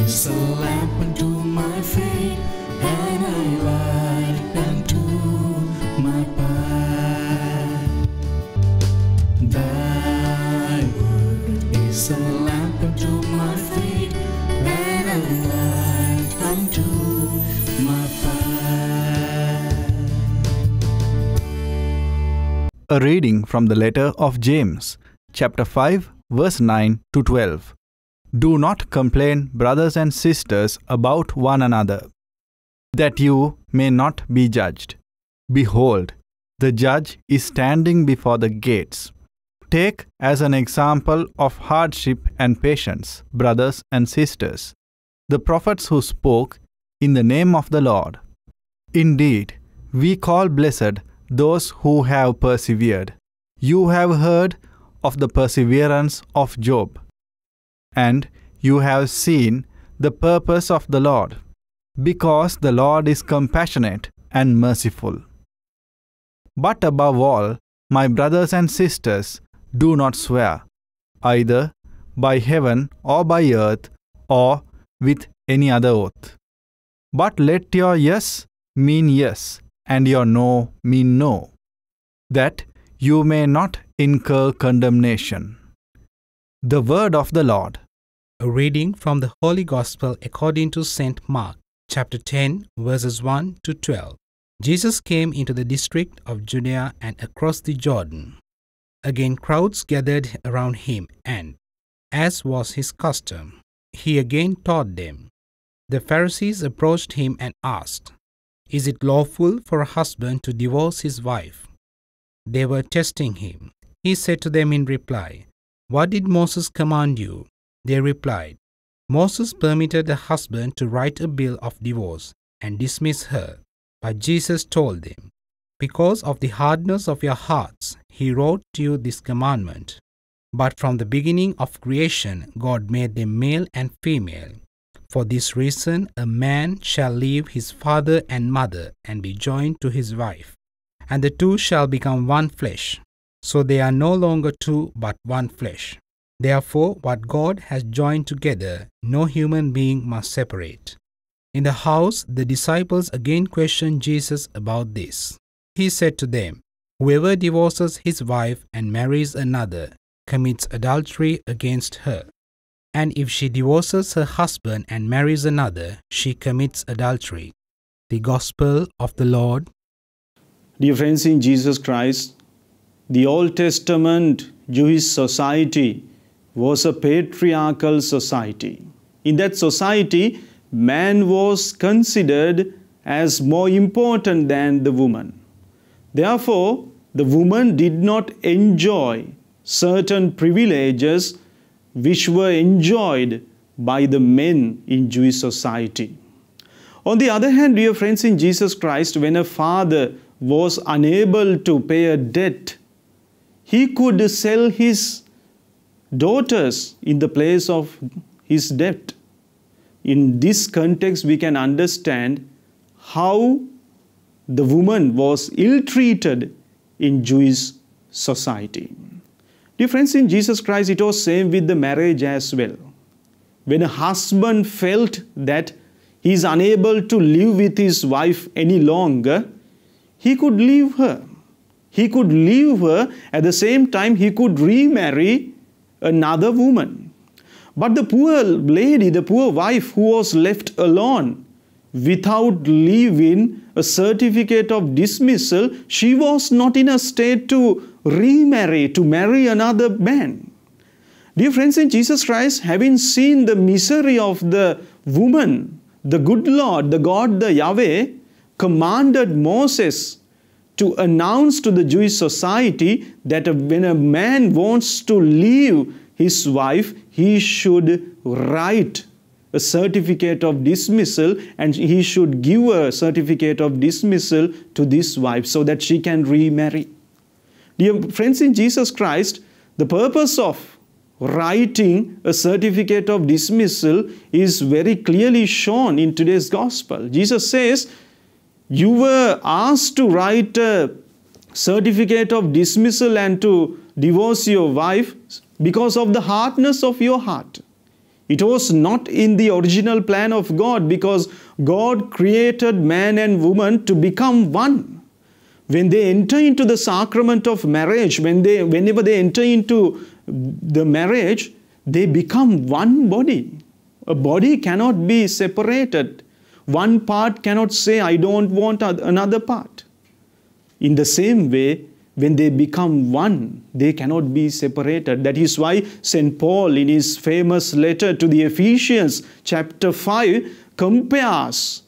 is a lamp unto my feet, and a light unto my path. Thy word is a lamp unto my feet, and a light unto my path. A reading from the letter of James, chapter 5, verse 9 to 12. Do not complain, brothers and sisters, about one another, that you may not be judged. Behold, the judge is standing before the gates. Take as an example of hardship and patience, brothers and sisters, the prophets who spoke in the name of the Lord. Indeed, we call blessed those who have persevered. You have heard of the perseverance of Job, and you have seen the purpose of the Lord, because the Lord is compassionate and merciful. But above all, my brothers and sisters, do not swear, either by heaven or by earth or with any other oath. But let your yes mean yes, and your no mean no, that you may not incur condemnation. The word of the Lord. A reading from the Holy Gospel according to St. Mark, chapter 10, verses 1 to 12. Jesus came into the district of Judea and across the Jordan. Again crowds gathered around him, and, as was his custom, he again taught them. The Pharisees approached him and asked, "Is it lawful for a husband to divorce his wife?" They were testing him. He said to them in reply, "What did Moses command you?" They replied, "Moses permitted a husband to write a bill of divorce and dismiss her." But Jesus told them, "Because of the hardness of your hearts, he wrote to you this commandment. But from the beginning of creation, God made them male and female. For this reason, a man shall leave his father and mother and be joined to his wife, and the two shall become one flesh. So they are no longer two, but one flesh. Therefore, what God has joined together, no human being must separate." In the house, the disciples again questioned Jesus about this. He said to them, "Whoever divorces his wife and marries another commits adultery against her. And if she divorces her husband and marries another, she commits adultery." The Gospel of the Lord. Dear friends in Jesus Christ, the Old Testament Jewish society was a patriarchal society. In that society, man was considered as more important than the woman. Therefore, the woman did not enjoy certain privileges which were enjoyed by the men in Jewish society. On the other hand, dear friends in Jesus Christ, when a father was unable to pay a debt, he could sell his daughters in the place of his debt. In this context, we can understand how the woman was ill-treated in Jewish society. Dear friends in Jesus Christ, it was same with the marriage as well. When a husband felt that he is unable to live with his wife any longer, he could leave her. He could leave her. At the same time, he could remarry another woman. But the poor lady, the poor wife who was left alone without leaving a certificate of dismissal, she was not in a state to remarry, to marry another man. Dear friends in Jesus Christ, having seen the misery of the woman, the good Lord, the God, the Yahweh, commanded Moses to announce to the Jewish society that when a man wants to leave his wife, he should write a certificate of dismissal, and he should give a certificate of dismissal to this wife so that she can remarry. Dear friends in Jesus Christ, the purpose of writing a certificate of dismissal is very clearly shown in today's gospel. Jesus says, "You were asked to write a certificate of dismissal and to divorce your wife because of the hardness of your heart. It was not in the original plan of God, because God created man and woman to become one. When they enter into the sacrament of marriage, whenever they enter into the marriage, they become one body. A body cannot be separated. One part cannot say, I don't want another part. In the same way, when they become one, they cannot be separated. That is why St. Paul, in his famous letter to the Ephesians, chapter 5, compares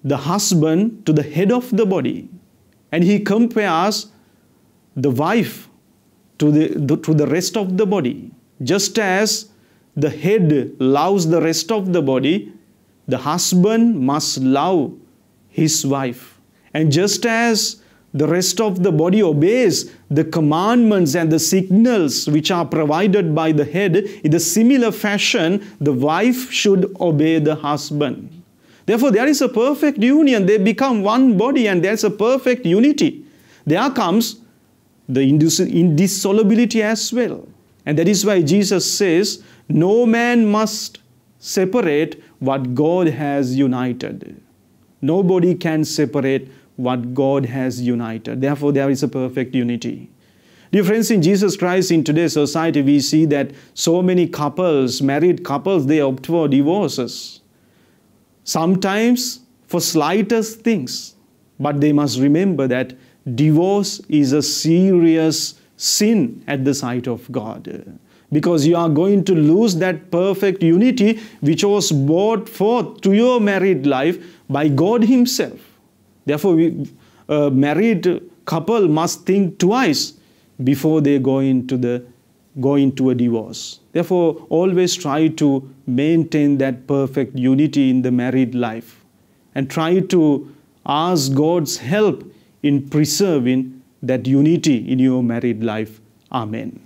the husband to the head of the body. And he compares the wife to the rest of the body. Just as the head loves the rest of the body, the husband must love his wife. And just as the rest of the body obeys the commandments and the signals which are provided by the head, in a similar fashion, the wife should obey the husband. Therefore, there is a perfect union. They become one body, and there is a perfect unity. There comes the indissolubility as well. And that is why Jesus says, no man must separate what God has united. Nobody can separate what God has united. Therefore, there is a perfect unity. Dear friends, in Jesus Christ, in today's society, we see that so many couples, married couples, they opt for divorces. Sometimes for slightest things. But they must remember that divorce is a serious sin at the sight of God. Because you are going to lose that perfect unity which was brought forth to your married life by God Himself. Therefore, a married couple must think twice before they go into a divorce. Therefore, always try to maintain that perfect unity in the married life and try to ask God's help in preserving that unity in your married life. Amen.